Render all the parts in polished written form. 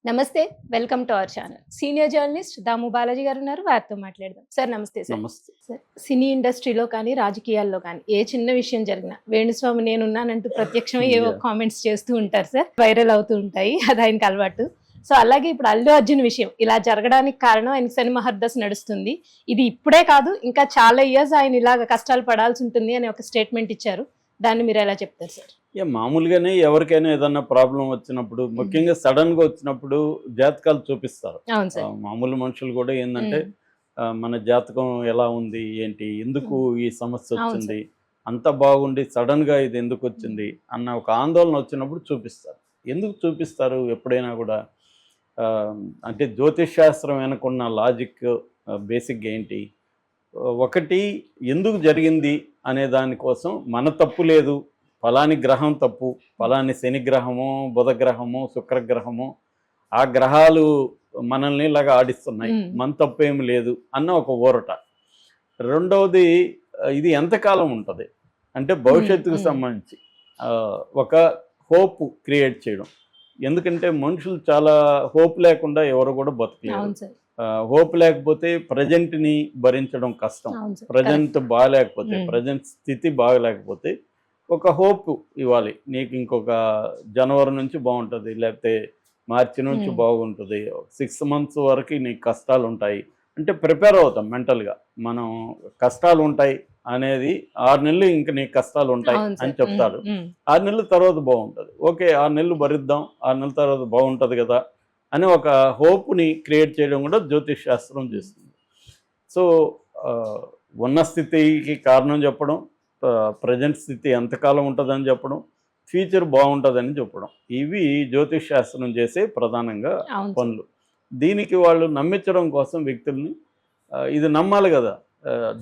నమస్తే. Welcome to our channel. Senior journalist Damu Balaji garu ఉన్నారు. వారితో మాట్లాడదాం. సార్ నమస్తే సార్. నమస్తే. సార్ సినీ ఇండస్ట్రీలో కానీ, రాజకీయాల్లో కానీ ఏ చిన్న విషయం జరిగినా వేణుస్వామి నేనున్నానంటూ ప్రత్యక్షంగా ఏవో కామెంట్స్ చేస్తూ ఉంటారు సార్. వైరల్ అవుతూ ఉంటాయి. అది ఆయనకి అలవాటు. సో అలాగే ఇప్పుడు అల్లు అర్జున్ విషయం ఇలా జరగడానికి కారణం ఆయన శని మహర్దశ నడుస్తుంది. ఇది ఇప్పుడే కాదు ఇంకా చాలా ఇయర్స్ ఆయన ఇలాగ కష్టాలు పడాల్సి ఉంటుంది అని ఒక స్టేట్మెంట్ ఇచ్చారు. దాన్ని మీరు ఎలా చెప్తారు సార్? మామూలుగానే ఎవరికైనా ఏదన్నా ప్రాబ్లం వచ్చినప్పుడు, ముఖ్యంగా సడన్ గా వచ్చినప్పుడు జాతకాలు చూపిస్తారు. అవును సార్. మామూలు మనుషులు కూడా ఏంటంటే మన జాతకం ఎలా ఉంది, ఏంటి, ఎందుకు ఈ సమస్య వచ్చింది, అంత బాగుండి సడన్ గా ఇది ఎందుకు వచ్చింది అన్న ఒక ఆందోళన వచ్చినప్పుడు చూపిస్తారు. ఎందుకు చూపిస్తారు? ఎప్పుడైనా కూడా అంటే జ్యోతిష్ శాస్త్రం వెనుకున్న లాజిక్ బేసిక్గా ఏంటి, ఒకటి ఎందుకు జరిగింది అనే దానికోసం మన తప్పు లేదు, ఫలాని గ్రహం తప్పు, ఫలాని శని గ్రహము, బుధ గ్రహము, శుక్రగ్రహము, ఆ గ్రహాలు మనల్ని ఇలాగా ఆడిస్తున్నాయి, మన తప్పు ఏమి లేదు అన్న ఒక ఊరట. రెండవది, ఇది ఎంతకాలం ఉంటుంది అంటే భవిష్యత్తుకు సంబంధించి ఒక హోప్ క్రియేట్ చేయడం. ఎందుకంటే మనుషులు చాలా హోప్ లేకుండా ఎవరు కూడా బతకలేరు. హోప్ లేకపోతే ప్రజెంట్ని భరించడం కష్టం. ప్రజెంట్ బాగాలేకపోతే, ప్రజెంట్ స్థితి బాగలేకపోతే ఒక హోప్ ఇవ్వాలి. నీకు ఇంకొక జనవరి నుంచి బాగుంటుంది, లేకపోతే మార్చి నుంచి బాగుంటుంది, 6 months వరకు నీకు కష్టాలు ఉంటాయి అంటే ప్రిపేర్ అవుతాం మెంటల్గా. మనం కష్టాలు ఉంటాయి అనేది 6 నెలలు ఇంక నీకు కష్టాలు ఉంటాయి అని చెప్తాడు. 6 నెలల తర్వాత బాగుంటుంది, ఓకే 6 నెలలు భరిద్దాం, 6 నెలల తర్వాత బాగుంటుంది కదా అని ఒక హోప్ని క్రియేట్ చేయడం కూడా జ్యోతిష్ శాస్త్రం చేస్తుంది. సో ఉన్న స్థితికి కారణం చెప్పడం, ప్రజెంట్ స్థితి ఎంతకాలం ఉంటుందని చెప్పడం, ఫ్యూచర్ బాగుంటుందని చెప్పడం, ఇవి జ్యోతిష్ శాస్త్రం చేసే ప్రధానంగా పనులు. దీనికి వాళ్ళు నమ్మించడం కోసం వ్యక్తుల్ని ఇది నమ్మాలి కదా.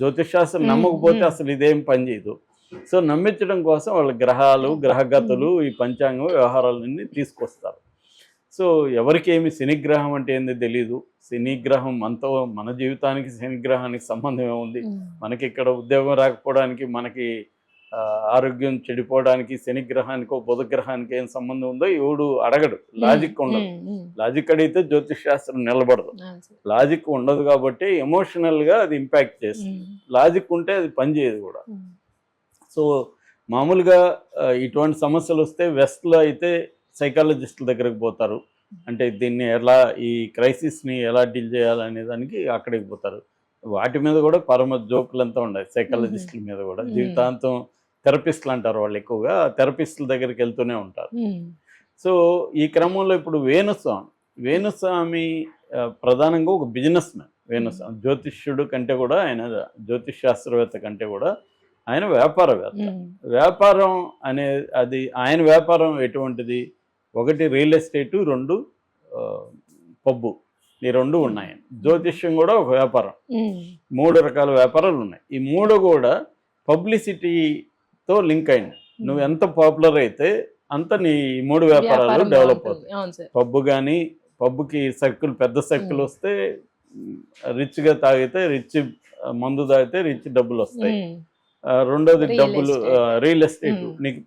జ్యోతిష్ శాస్త్రం నమ్మకపోతే అసలు ఇదేం పని చేయదు. సో నమ్మించడం కోసం వాళ్ళ గ్రహాలు, గ్రహగతులు, ఈ పంచాంగం వ్యవహారాలన్నీ తీసుకొస్తారు. సో ఎవరికి ఏమి శనిగ్రహం అంటే ఏంది తెలీదు. శనిగ్రహం అంతా మన జీవితానికి శనిగ్రహానికి సంబంధం ఏముంది? మనకి ఇక్కడ ఉద్యోగం రాకపోవడానికి, మనకి ఆరోగ్యం చెడిపోవడానికి శనిగ్రహానికో బుధగ్రహానికి ఏం సంబంధం ఉందో ఎవడు అడగడు. లాజిక్ ఉండదు. లాజిక్ అడిగితే జ్యోతిష్ శాస్త్రం నిలబడదు. లాజిక్ ఉండదు కాబట్టి ఎమోషనల్గా అది ఇంపాక్ట్ చేస్తుంది. లాజిక్ ఉంటే అది పనిచేయదు కూడా. సో మామూలుగా ఇటువంటి సమస్యలు వస్తే వెస్ట్లో అయితే సైకాలజిస్టుల దగ్గరకు పోతారు. అంటే దీన్ని ఎలా, ఈ క్రైసిస్ని ఎలా డీల్ చేయాలనే దానికి అక్కడికి పోతారు. వాటి మీద కూడా పరమ జోకులంతా ఉన్నాయి సైకాలజిస్టుల మీద కూడా. జీవితాంతం థెరపిస్టులు అంటారు వాళ్ళు, ఎక్కువగా థెరపిస్టుల దగ్గరికి వెళ్తూనే ఉంటారు. సో ఈ క్రమంలో ఇప్పుడు వేణుస్వామి ప్రధానంగా ఒక బిజినెస్ మ్యాన్. వేణుస్వామి జ్యోతిష్యుడు కంటే కూడా, ఆయన జ్యోతిష్ శాస్త్రవేత్త కంటే కూడా ఆయన వ్యాపారవేత్త. వ్యాపారం అది ఆయన వ్యాపారం ఎటువంటిది? ఒకటి రియల్ ఎస్టేటు, 2 పబ్బు, ఈ 2 ఉన్నాయి. జ్యోతిష్యం కూడా ఒక వ్యాపారం. 3 రకాల వ్యాపారాలు ఉన్నాయి. ఈ 3 కూడా పబ్లిసిటీతో లింక్ అయినాయి. నువ్వు ఎంత పాపులర్ అయితే అంత నీ 3 వ్యాపారాలు డెవలప్ అవుతాయి. పబ్బు కానీ, పబ్బుకి సర్కిల్, పెద్ద సర్కిల్ వస్తే రిచ్గా తాగితే రిచ్, మందు తాగితే రిచ్ డబ్బులు వస్తాయి. రెండోది డబ్బులు, రియల్ ఎస్టేట్, నీకు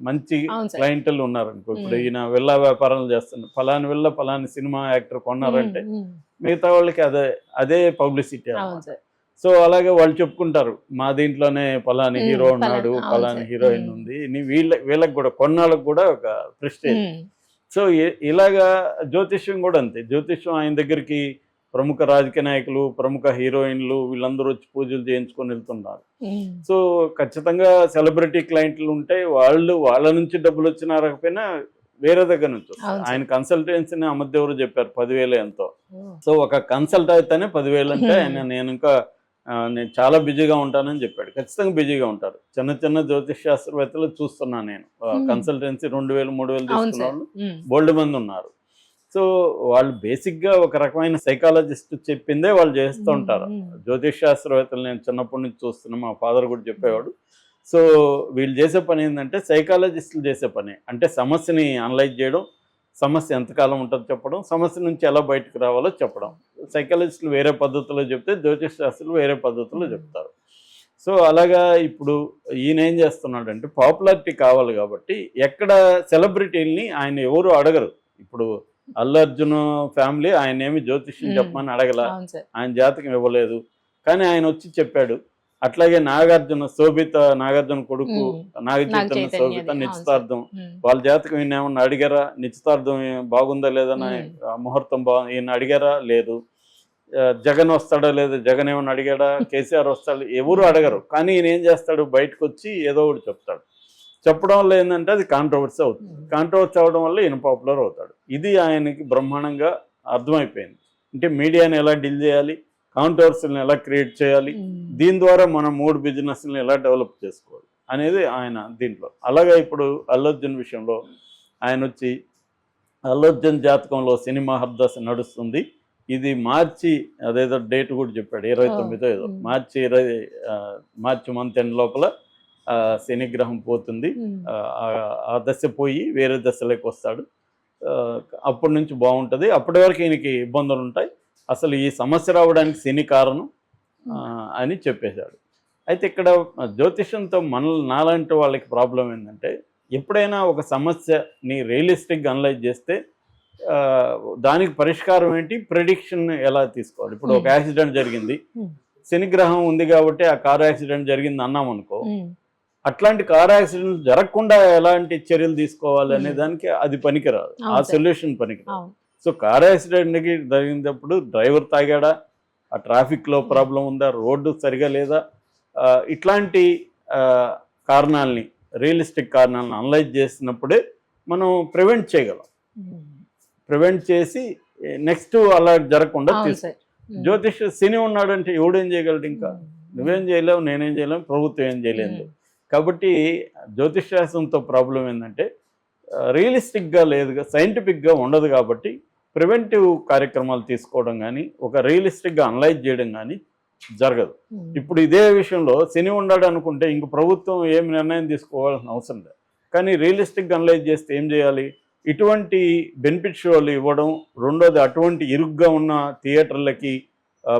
మంచి క్లయింట్లు ఉన్నారనుకో. ఇప్పుడు ఈయన విల్లా వ్యాపారాలు చేస్తున్నారు, ఫలాని విల్లా ఫలాని సినిమా యాక్టర్ కొన్నారంటే మిగతా వాళ్ళకి అదే పబ్లిసిటీ. సో అలాగే వాళ్ళు చెప్పుకుంటారు, మా దీంట్లోనే ఫలాని హీరో ఉన్నాడు, ఫలాని హీరోయిన్ ఉంది, వీళ్ళకి కూడా, కొన్నాళ్ళకు కూడా ఒక ప్రెస్టేజ్. సో ఇలాగా జ్యోతిష్యం కూడా అంతే. జ్యోతిష్యం ఆయన దగ్గరికి ప్రముఖ రాజకీయ నాయకులు, ప్రముఖ హీరోయిన్లు వీళ్ళందరూ వచ్చి పూజలు చేయించుకొని వెళ్తున్నారు. సో ఖచ్చితంగా సెలబ్రిటీ క్లయింట్లు ఉంటే వాళ్ళ నుంచి డబ్బులు వచ్చినా రాకపోయినా వేరే దగ్గర నుంచి వస్తారు. ఆయన కన్సల్టెన్సీని అమ్మదేవరు చెప్పారు 10,000 ఎంతో. సో ఒక కన్సల్ట్ అయితేనే 10,000 అంటే ఆయన నేను చాలా బిజీగా ఉంటానని చెప్పాడు. ఖచ్చితంగా బిజీగా ఉంటారు. చిన్న జ్యోతిష్ శాస్త్రవేత్తలు చూస్తున్నాను నేను. కన్సల్టెన్సీ 2,000, 3,000 తీసుకున్న వాళ్ళు బోల్డ్ మంది ఉన్నారు. సో వాళ్ళు బేసిక్గా ఒక రకమైన సైకాలజిస్ట్ చెప్పిందే వాళ్ళు చేస్తూ ఉంటారు. జ్యోతిష్ శాస్త్రవేత్తలు నేను చిన్నప్పటి నుంచి చూస్తున్నా, మా ఫాదర్ కూడా చెప్పేవాడు. సో వీళ్ళు చేసే పని ఏంటంటే సైకాలజిస్టులు చేసే పని అంటే సమస్యని అనలైజ్ చేయడం, సమస్య ఎంతకాలం ఉంటుందో చెప్పడం, సమస్య నుంచి ఎలా బయటకు రావాలో చెప్పడం. సైకాలజిస్టులు వేరే పద్ధతిలో చెప్తే జ్యోతిష్ శాస్త్రులు వేరే పద్ధతిలో చెప్తారు. సో అలాగా ఇప్పుడు ఈయన ఏం చేస్తున్నాడంటే పాపులారిటీ కావాలి కాబట్టి ఎక్కడ సెలబ్రిటీలని ఆయన ఎవరు అడగరు. ఇప్పుడు అల్లు అర్జున్ ఫ్యామిలీ ఆయన ఏమి జ్యోతిష్యం చెప్పమని అడగల, అవును సార్. ఆయన జాతకం ఇవ్వలేదు, కానీ ఆయన వచ్చి చెప్పాడు. అట్లాగే శోభిత నాగార్జున కొడుకు నాగ చైతన్య శోభిత నిశ్చితార్థం, వాళ్ళ జాతకం ఈయన ఏమన్నా అడిగారా? నిశ్చితార్థం బాగుందా లేదని ముహూర్తం ఈయన అడిగారా? లేదు. జగన్ వస్తాడా లేదా, జగన్ ఏమన్నా అడిగాడా? కేసీఆర్ వస్తాడు, ఎవరు అడగరు. కానీ ఈయన ఏం చేస్తాడు, బయటకు వచ్చి ఏదో ఒకటి చెప్తాడు. చెప్పడం వల్ల ఏంటంటే అది కాంట్రవర్సీ అవుతుంది. కాంట్రవర్సీ అవడం వల్ల ఈయన పాపులర్ అవుతాడు. ఇది ఆయనకి బ్రహ్మాండంగా అర్థమైపోయింది. అంటే మీడియాని ఎలా డీల్ చేయాలి, కాంట్రవర్సీలను ఎలా క్రియేట్ చేయాలి, దీని ద్వారా మనం 3 బిజినెస్లను ఎలా డెవలప్ చేసుకోవాలి అనేది ఆయన దీంట్లో. అలాగే ఇప్పుడు అల్లు అర్జున్ విషయంలో ఆయన వచ్చి అల్లు అర్జున్ జాతకంలో సినిమా హర్దశ నడుస్తుంది, ఇది మార్చి అదేదో డేట్ కూడా చెప్పాడు 29 ఏదో మార్చి మంత్ ఎండ్ లోపల శనిగ్రహం పోతుంది, ఆ దశ పోయి వేరే దశలోకి వస్తాడు, అప్పటి నుంచి బాగుంటుంది, అప్పటి వరకు ఈయనకి ఇబ్బందులు ఉంటాయి, అసలు ఈ సమస్య రావడానికి శని కారణం అని చెప్పేశాడు. అయితే ఇక్కడ జ్యోతిషంతో నాలాంటి వాళ్ళకి ప్రాబ్లం ఏంటంటే, ఎప్పుడైనా ఒక సమస్యని రియలిస్టిక్గా అనలైజ్ చేస్తే దానికి పరిష్కారం ఏంటి, ప్రెడిక్షన్ ఎలా తీసుకోవాలి. ఇప్పుడు ఒక యాక్సిడెంట్ జరిగింది, శనిగ్రహం ఉంది కాబట్టి ఆ కారు యాక్సిడెంట్ జరిగింది అన్నాం అనుకో, అట్లాంటి కార్ యాక్సిడెంట్ జరగకుండా ఎలాంటి చర్యలు తీసుకోవాలి అనే దానికి అది పనికిరాదు, ఆ సొల్యూషన్ పనికిరాదు. సో కార్ యాక్సిడెంట్కి జరిగినప్పుడు డ్రైవర్ తాగాడా, ఆ ట్రాఫిక్లో ప్రాబ్లం ఉందా, రోడ్డు సరిగా లేదా, ఇట్లాంటి కారణాలని రియలిస్టిక్ కారణాలను అనలైజ్ చేసినప్పుడే మనం ప్రివెంట్ చేయగలం. ప్రివెంట్ చేసి నెక్స్ట్ అలా జరగకుండా తీసుకో. జ్యోతిష్ శని ఉన్నాడంటే ఎవడేం చేయగలడు, ఇంకా నువ్వేం చేయలేవు, నేనేం చేయలేము, ప్రభుత్వం ఏం చేయలేదు. కాబట్టి జ్యోతిష్ శాస్త్రంతో ప్రాబ్లం ఏంటంటే రియలిస్టిక్గా లేదుగా, సైంటిఫిక్గా ఉండదు. కాబట్టి ప్రివెంటివ్ కార్యక్రమాలు తీసుకోవడం కానీ, ఒక రియలిస్టిక్గా అనలైజ్ చేయడం కానీ జరగదు. ఇప్పుడు ఇదే విషయంలో శని ఉన్నాడు అనుకుంటే ఇంక ప్రభుత్వం ఏం నిర్ణయం తీసుకోవాల్సిన అవసరం లేదు. కానీ రియలిస్టిక్గా అనలైజ్ చేస్తే ఏం చేయాలి, ఇటువంటి బెనిఫిట్ షోలు ఇవ్వడం, రెండోది అటువంటి ఇరుగ్గా ఉన్న థియేటర్లకి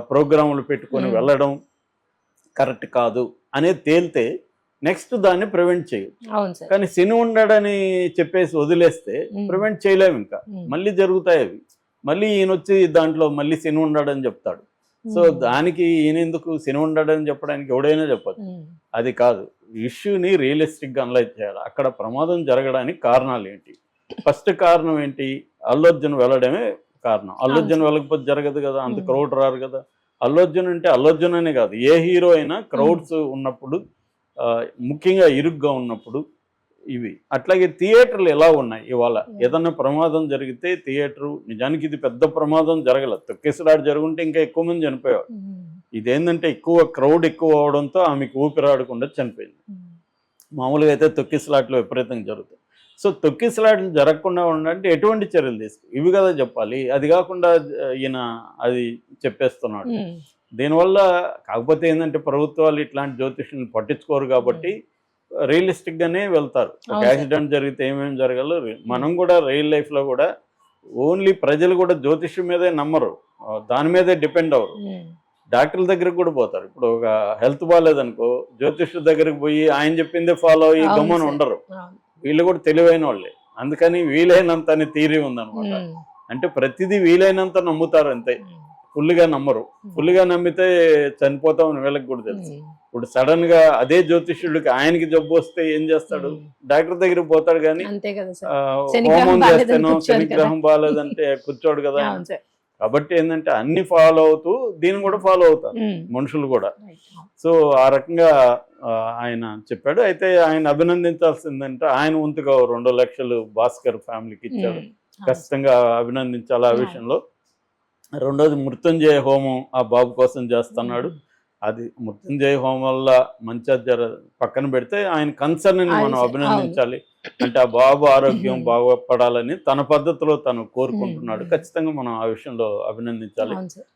ప్రోగ్రాములు పెట్టుకొని వెళ్ళడం కరెక్ట్ కాదు అనేది తేలితే నెక్స్ట్ దాన్ని ప్రివెంట్ చేయొచ్చు. కానీ శని ఉండడని చెప్పేసి వదిలేస్తే ప్రివెంట్ చేయలేము, ఇంకా మళ్ళీ జరుగుతాయి అవి. మళ్ళీ ఈయన వచ్చి దాంట్లో మళ్ళీ శని ఉండడని చెప్తాడు. సో దానికి ఈయన ఎందుకు శని ఉండడని చెప్పడానికి ఎవడైనా చెప్పచ్చు, అది కాదు. ఇష్యూని రియలిస్టిక్గా అనలైజ్ చేయాలి. అక్కడ ప్రమాదం జరగడానికి కారణాలు ఏంటి, ఫస్ట్ కారణం ఏంటి, అల్లు అర్జున్ వెళ్ళడమే కారణం. అల్లు అర్జున్ వెళ్ళకపోతే జరగదు కదా, అంత క్రౌడ్ రారు కదా. అల్లు అర్జున్ అంటే అల్లు అర్జున్ అనే కాదు, ఏ హీరో అయినా క్రౌడ్స్ ఉన్నప్పుడు, ముఖ్యంగా ఇరుగ్గా ఉన్నప్పుడు ఇవి. అట్లాగే థియేటర్లు ఎలా ఉన్నాయి ఇవాళ, ఏదన్నా ప్రమాదం జరిగితే థియేటరు, నిజానికి ఇది పెద్ద ప్రమాదం జరగలేదు, తొక్కేసలాట జరుగుంటే ఇంకా ఎక్కువ మంది చనిపోయేవారు. ఇదేంటంటే ఎక్కువ క్రౌడ్ ఎక్కువ అవడంతో ఆమెకు ఊపిరాడకుండా చనిపోయింది. మామూలుగా అయితే తొక్కిసలాట్లు విపరీతంగా జరుగుతాయి. సో తొక్కిసలాట్లు జరగకుండా ఉండాలంటే ఎటువంటి చర్యలు తీసుకో, ఇవి కదా చెప్పాలి. అది కాకుండా ఈయన అది చెప్పేస్తున్నాడు. దీనివల్ల కాకపోతే ఏంటంటే ప్రభుత్వాలు ఇట్లాంటి జ్యోతిష్యులను పట్టించుకోరు కాబట్టి రియలిస్టిక్గానే వెళ్తారు. ఒక యాక్సిడెంట్ జరిగితే ఏమేమి జరగాలో మనం కూడా రియల్ లైఫ్లో కూడా ఓన్లీ ప్రజలు కూడా జ్యోతిష్యం మీదే నమ్మరు, దాని మీదే డిపెండ్ అవ్వరు. డాక్టర్ల దగ్గరకు కూడా పోతారు. ఇప్పుడు ఒక హెల్త్ బాగాలేదనుకో, జ్యోతిష్యుల దగ్గరికి పోయి ఆయన చెప్పిందే ఫాలో అయ్యి గమ్మని ఉండరు. వీళ్ళు కూడా తెలివైన వాళ్ళే, అందుకని వీలైనంత అని థియరీ ఉందన్నమాట. అంటే ప్రతిదీ వీలైనంత నమ్ముతారు అంతే, ఫుల్గా నమ్మరు. ఫుల్గా నమ్మితే చనిపోతామని వీళ్ళకి కూడా తెలుసు. ఇప్పుడు సడన్ గా అదే జ్యోతిష్యుడికి ఆయనకి జబ్బు వస్తే ఏం చేస్తాడు, డాక్టర్ దగ్గరికి పోతాడు. కానీ హోమం చేస్తాను, శనిగ్రహం బాగాలేదంటే కూర్చోడు కదా. కాబట్టి ఏంటంటే అన్ని ఫాలో అవుతూ దీన్ని కూడా ఫాలో అవుతారు మనుషులు కూడా. సో ఆ రకంగా ఆయన చెప్పాడు. అయితే ఆయన అభినందించాల్సిందంటే ఆయన వంతుగా 2 లక్షలు భాస్కర్ ఫ్యామిలీకి ఇచ్చాడు, ఖచ్చితంగా అభినందించాలి ఆ విషయంలో. రెండోది మృత్యుంజయ హోమం ఆ బాబు కోసం చేస్తున్నాడు. అది మృత్యుంజయ హోమం వల్ల మంచి పక్కన పెడితే ఆయన కన్సర్న్ మనం అభినందించాలి. అంటే ఆ బాబు ఆరోగ్యం బాగుపడాలని తన పద్ధతిలో తను కోరుకుంటున్నాడు. ఖచ్చితంగా మనం ఆ విషయంలో అభినందించాలి.